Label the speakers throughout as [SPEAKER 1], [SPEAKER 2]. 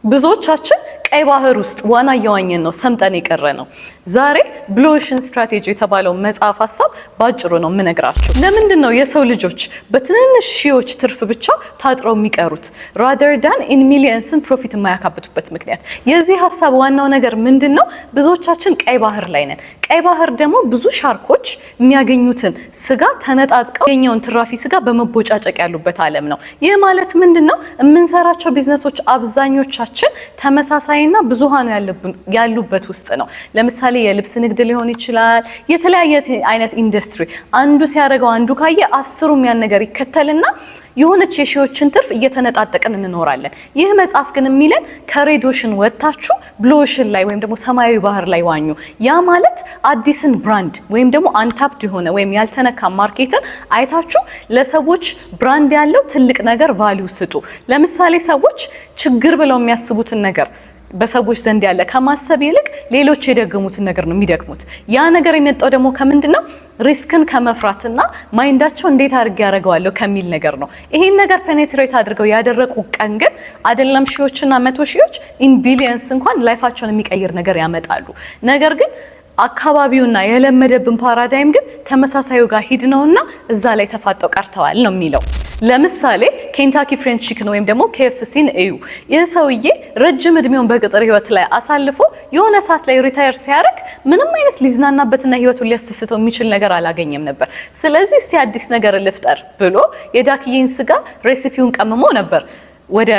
[SPEAKER 1] ብዙዎቻችን ቀይ ባህር ውስጥ ዋና እየዋኘን ነው ሰምጠን የቀረ ነው። ዛሬ ብሉ ኦሽን ስትራቴጂ የተባለው መጽሐፍ ሐሳብ ባጭሩ ነው የምነግራችሁ። ለምንድን ነው የሰው ልጆች በትንንሽ ሺዎች ትርፍ ብቻ ታጥረው የሚቀሩት rather than in millions ፕሮፊት የማያካብቱበት ምክንያት? የዚህ ሐሳብ ዋናው ነገር ምንድን ነው? ብዙዎቻችን ቀይ ባህር ላይ ነን። ቀይ ባህር ደግሞ ብዙ ሻርኮች የሚያገኙትን ስጋ ተነጣጥቀው የኛውን ትራፊ ስጋ በመቦጫጨቅ ያሉበት ዓለም ነው። ይህ ማለት ምንድን ነው? የምንሰራቸው ቢዝነሶች አብዛኞቻችን ተመሳሳይና ብዙሃኑ ያሉበት ውስጥ ነው። ለምሳሌ የልብስ ንግድ ሊሆን ይችላል። የተለያየ አይነት ኢንዱስትሪ አንዱ ሲያደርገው አንዱ ካየ አስሩም ያን ነገር ይከተልና የሆነች የሺዎችን ትርፍ እየተነጣጠቅን እንኖራለን። ይህ መጽሐፍ ግን የሚለን ከሬድ ኦሽን ወጣችሁ ብሉ ኦሽን ላይ ወይም ደግሞ ሰማያዊ ባህር ላይ ዋኙ። ያ ማለት አዲስን ብራንድ ወይም ደግሞ አንታፕድ የሆነ ወይም ያልተነካ ማርኬትን አይታችሁ ለሰዎች ብራንድ ያለው ትልቅ ነገር ቫልዩ ስጡ። ለምሳሌ ሰዎች ችግር ብለው የሚያስቡትን ነገር በሰዎች ዘንድ ያለ ከማሰብ ይልቅ ሌሎች የደገሙትን ነገር ነው የሚደግሙት። ያ ነገር የመጣው ደግሞ ከምንድነው? ሪስክን ከመፍራትና ማይንዳቸው እንዴት አድርጌ ያደርገዋለሁ ከሚል ነገር ነው። ይሄን ነገር ፔኔትሬት አድርገው ያደረቁ ቀን ግን አይደለም ሺዎችና መቶ ሺዎች ኢን ቢሊየንስ እንኳን ላይፋቸውን የሚቀይር ነገር ያመጣሉ። ነገር ግን አካባቢውና የለመደብን ፓራዳይም ግን ተመሳሳዩ ጋር ሂድ ነውና እዛ ላይ ተፋጠው ቀርተዋል ነው የሚለው። ለምሳሌ ኬንታኪ ፍሬንች ቺክን ወይም ደግሞ KFCን እዩ። ይህ ሰውዬ ረጅም እድሜውን በቅጥር ህይወት ላይ አሳልፎ የሆነ ሰዓት ላይ ሪታየር ሲያደርግ ምንም አይነት ሊዝናናበትና ህይወቱን ሊያስደስተው የሚችል ነገር አላገኘም ነበር። ስለዚህ እስቲ አዲስ ነገር ልፍጠር ብሎ የዳክዬን ስጋ ሬሲፒውን ቀምሞ ነበር ወደ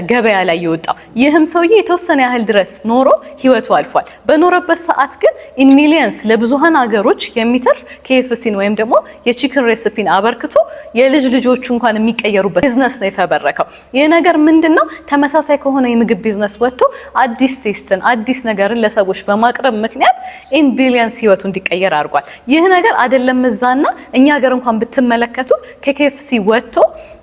[SPEAKER 1] ገበያ ላይ የወጣው። ይህም ሰውዬ የተወሰነ ያህል ድረስ ኖሮ ህይወቱ አልፏል። በኖረበት ሰዓት ግን ኢን ሚሊየንስ ለብዙሃን ሀገሮች የሚተርፍ KFCን ወይም ደግሞ የቺክን ሬሲፒን አበርክቶ የልጅ ልጆቹ እንኳን የሚቀየሩበት ቢዝነስ ነው የተበረከው። ይህ ነገር ምንድነው? ተመሳሳይ ከሆነ የምግብ ቢዝነስ ወጥቶ አዲስ ቴስትን አዲስ ነገርን ለሰዎች በማቅረብ ምክንያት ኢን ቢሊየንስ ህይወቱ እንዲቀየር አድርጓል። ይህ ነገር አይደለም እዛና እኛ ሀገር እንኳን ብትመለከቱ KFC ወጥቶ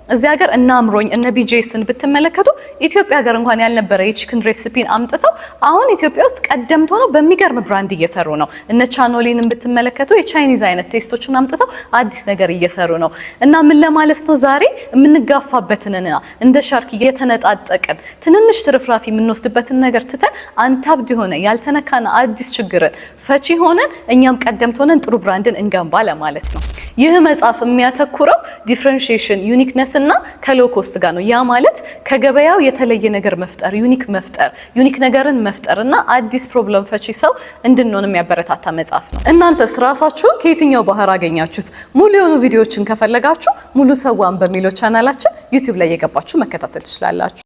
[SPEAKER 1] እዚህ ሀገር እና አምሮኝ እነ BJSን ብትመለከቱ ኢትዮጵያ ሀገር እንኳን ያልነበረ የቺክን ሬሲፒን አምጥተው አሁን ኢትዮጵያ ውስጥ ቀደምት ሆነው በሚገርም ብራንድ እየሰሩ ነው። እነ ቻኖሊንን ብትመለከቱ የቻይኒዝ አይነት ቴስቶችን አምጥተው አዲስ ነገር እየሰሩ ነው። እና ምን ለማለት ነው? ዛሬ የምንጋፋበትንና እንደ ሻርክ እየተነጣጠቅን ትንንሽ ትርፍራፊ የምንወስድበትን ነገር ትተን አንታብድ የሆነ ያልተነካና አዲስ ችግርን ፈቺ ሆነን እኛም ቀደምት ሆነን ጥሩ ብራንድን እንገንባ ለማለት ነው። ይህ መጽሐፍ የሚያተኩረው ዲፈረንሺዬሽን ዩኒክነስ እና ከሎ ኮስት ጋር ነው። ያ ማለት ከገበያው የተለየ ነገር መፍጠር፣ ዩኒክ ነገርን መፍጠር እና አዲስ ፕሮብለም ፈቺ ሰው እንድንሆን የሚያበረታታ መጽሐፍ ነው። እናንተስ ራሳችሁን ከየትኛው ባህር አገኛችሁት? ሙሉ የሆኑ ቪዲዮዎችን ከፈለጋችሁ ሙሉ ሰዋን በሚለው ቻናላችን ዩቲዩብ ላይ የገባችሁ መከታተል ትችላላችሁ።